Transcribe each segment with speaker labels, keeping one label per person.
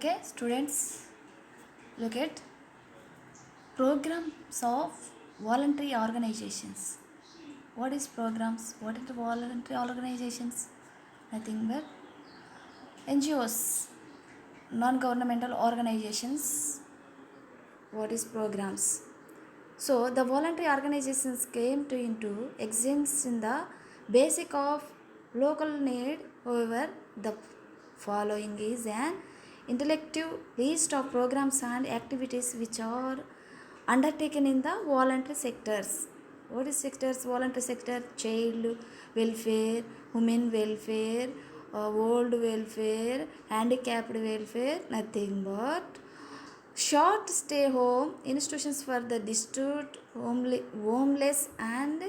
Speaker 1: Okay, students, look at programs of voluntary organizations. What is programs? What are the voluntary organizations? Nothing but NGOs, non-governmental organizations. What is programs? So the voluntary organizations came to into existence in the basic of local need. However, the following is an intellective list of programs and activities which are undertaken in the voluntary sectors. What is sectors? Voluntary sector: child welfare, women welfare, old welfare, handicapped welfare. Nothing but short stay home institutions for the distraught, homeless and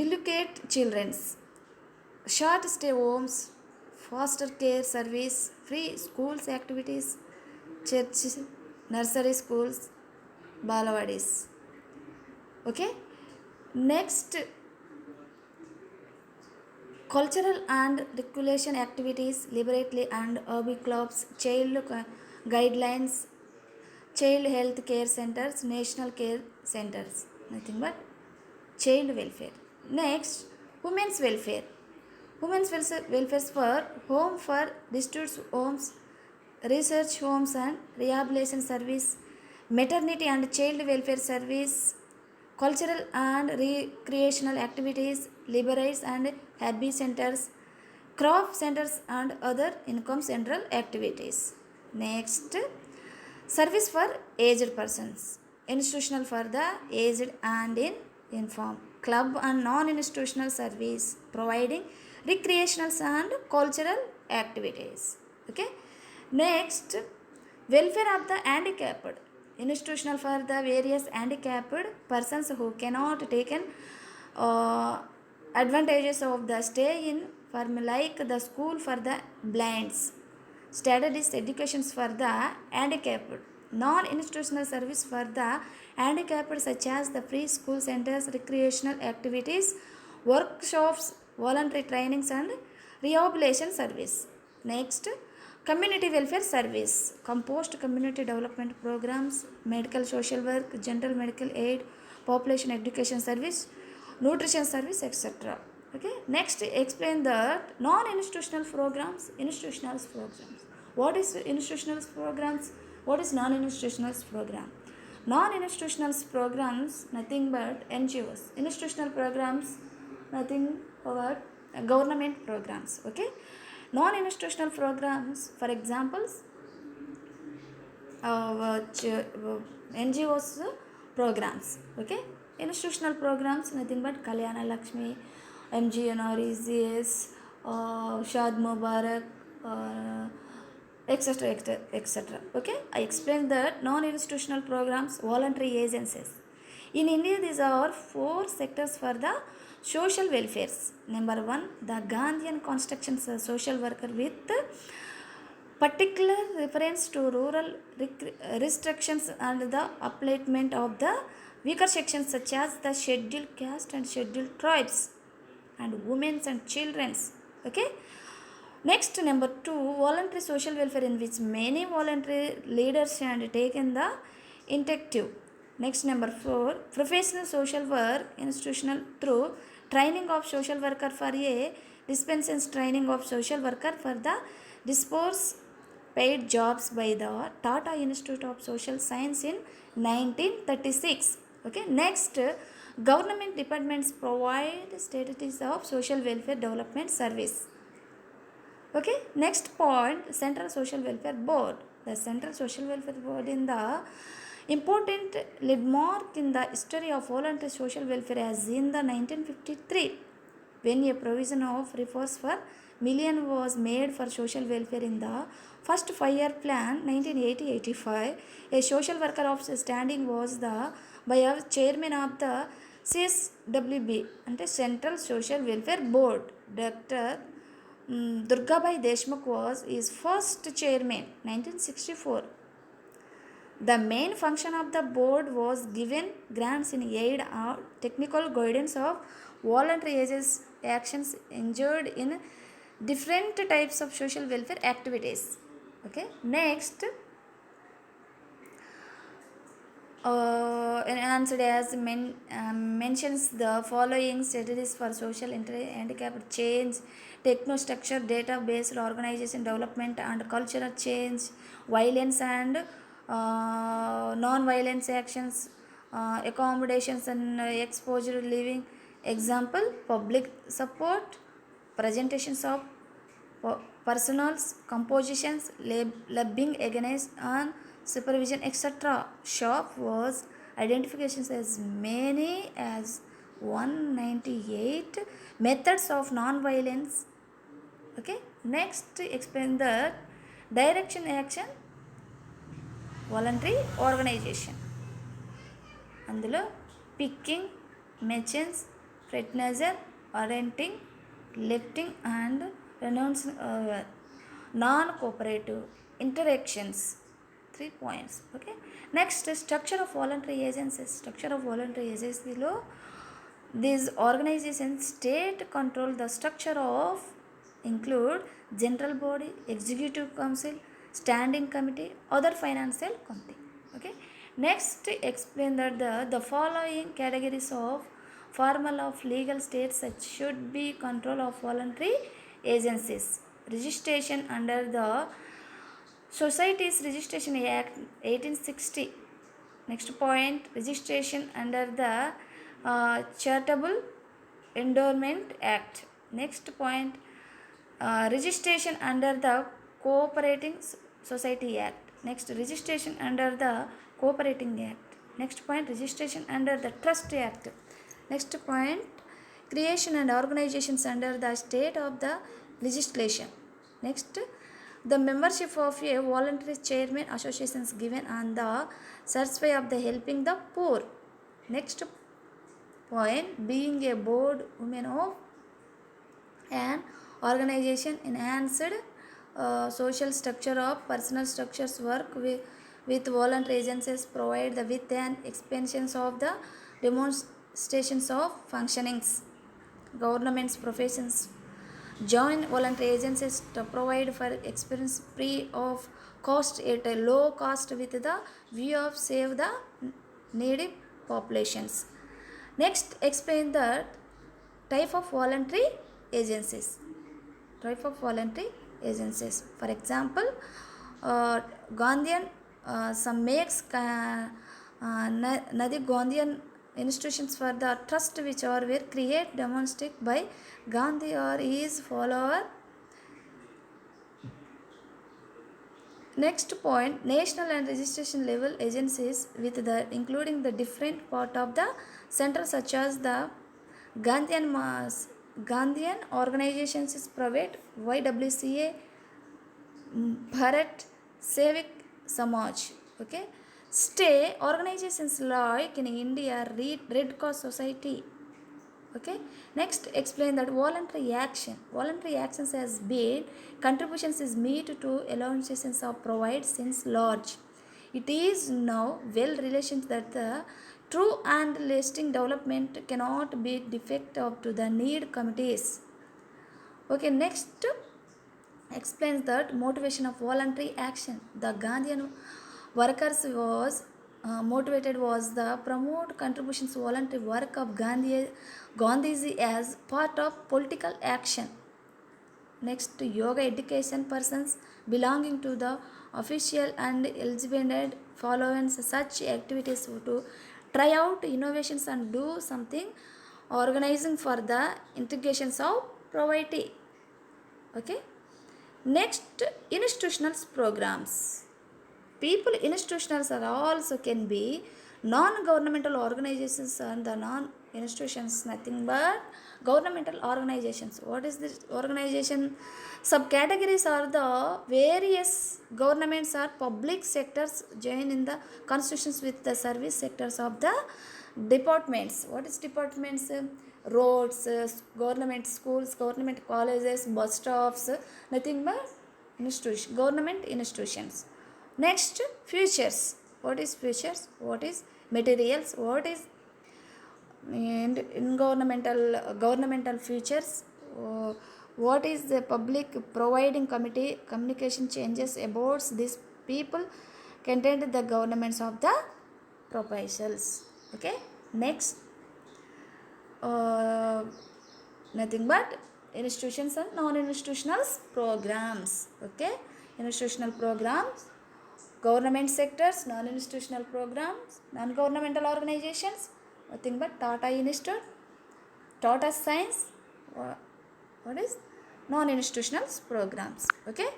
Speaker 1: delicate children, short stay homes, foster care service, free schools activities, church, nursery schools, balawadies. Okay, next, cultural and recreation activities, liberatory and urban clubs, child guidelines, child health care centers, national care centers. Nothing but child welfare. Next, women's welfare. Women's welfare for home for distressed homes, research homes and rehabilitation service, maternity and child welfare service, cultural and recreational activities, libraries and hobby centers, craft centers and other income central activities. Next, service for aged persons, institutional for the aged and infirm, club and non-institutional service providing recreational and cultural activities. Okay. Next, welfare of the handicapped, institutional for the various handicapped persons who cannot take advantages of the stay in firm like the school for the blinds, studies educations for the handicapped, non-institutional service for the handicapped such as the free school centers, recreational activities, workshops, voluntary trainings and rehabilitation service. Next, community welfare service, compost community development programs, medical social work, general medical aid, population education service, nutrition service, etc. Okay. Next, explain that non-institutional programs, institutional programs. What is institutional programs? What is non-institutional program? Non-institutional programs, nothing but NGOs. Institutional programs, nothing but government programs. Okay. Non-institutional programs, for examples, NGOs programs. Okay. Institutional programs, nothing but Kalyana Lakshmi, MGNREGS, Shad Mubarak, etc. etc. Okay, I explained that non-institutional programs, voluntary agencies. In India, these are four sectors for the social welfares. Number one, the Gandhian construction social worker with particular reference to rural restrictions and the upliftment of the weaker sections such as the scheduled caste and scheduled tribes and women and children. Okay. Next, number two, voluntary social welfare in which many voluntary leaders and taken the initiative. Next, number four, professional social work institutional through training of social worker for a dispensation training of social worker for the disperse paid jobs by the Tata Institute of Social Science in 1936. Okay. Next, government departments provide statistics of social welfare development service. Okay. Next point, Central Social Welfare Board. The Central Social Welfare Board in the important landmark in the history of voluntary social welfare as in the 1953, when a provision of reforms for million was made for social welfare in the first 5-year plan 1980-85. A social worker of standing was the by a chairman of the CSWB and Central Social Welfare Board. Dr. Durgabai Deshmukh was his first chairman 1964. The main function of the board was given grants in aid or technical guidance of voluntary actions engaged in different types of social welfare activities. Okay, next, enhanced as mentions the following strategies for social handicap change, techno-structure, data-based organization development and cultural change, violence and non-violence actions, accommodations and exposure living. Example, public support, presentations of personals, compositions, labeling against and supervision, etc. Shop was identifications as many as 198 methods of non-violence. Okay, next explain the direction action voluntary organization. అందులో picking, మెచెన్స్, fraterniser, parenting, lifting and renounce non cooperative interactions 3 points. Okay, next structure of voluntary agencies. Structure of voluntary agencyలో these organizations state control the structure of include general body, executive council, standing committee, other financial committee. Okay, next explain that the following categories of formal of legal states such should be control of voluntary agencies. Registration under the Societies Registration Act 1860. Next point, registration under the Charitable Endowment Act. Next point, registration under the Cooperating Society Act. Next, registration under the Cooperating Act. Next point, registration under the Trust Act. Next point, creation and organizations under the state of the legislation. Next, the membership of a voluntary chairman associations given on the survey of the helping the poor. Next point, being a board woman of an organization enhanced social structure of personal structures work with voluntary agencies provide the with an expansions of the demonstrations of functionings. Governments professions join voluntary agencies to provide for experience free of cost at a low cost with the view of save the needy populations. Next, explain the type of voluntary agencies. Type of voluntary agencies. For example, Gandhian, some makes Nadi Gandhian institutions for the trust which are were created demonstrated by Gandhi or his follower. Next point, national and registration level agencies with the including the different part of the center such as the Gandhian organizations is private YWCA, Bharat Sevik Samaj. Okay, stay organizations like in India Red Cross Society. Okay, next explain that voluntary action. Voluntary actions has been contributions is made to allowances of provide since large. It is now well related that the true and lasting development cannot be defect up to the need committees. Okay, next explains that motivation of voluntary action. The Gandhian workers was motivated was the promote contributions voluntary work of Gandhiji as part of political action. Next, yoga education persons belonging to the official and eligible following such activities to try out innovations and do something organizing for the integrations of poverty. Okay, next, institutional programs. People institutions are also can be non-governmental organizations and the non-institutions nothing but governmental organizations. What is this organization? Subcategories are the various governments or public sectors join in the constitutions with the service sectors of the departments. What is departments? Roads, government schools, government colleges, bus stops, nothing but government institutions. Next, futures. What is futures? What is materials? What is and in governmental futures? what is the public providing committee communication changes about these people contained the governments of the proposals. Okay, next, uh, nothing but institutions and non-institutional programs. Okay, institutional programs, government sectors, non-institutional programs, non-governmental organizations, nothing but Tata Institute, Tata Science, what is non-institutional programs. Okay.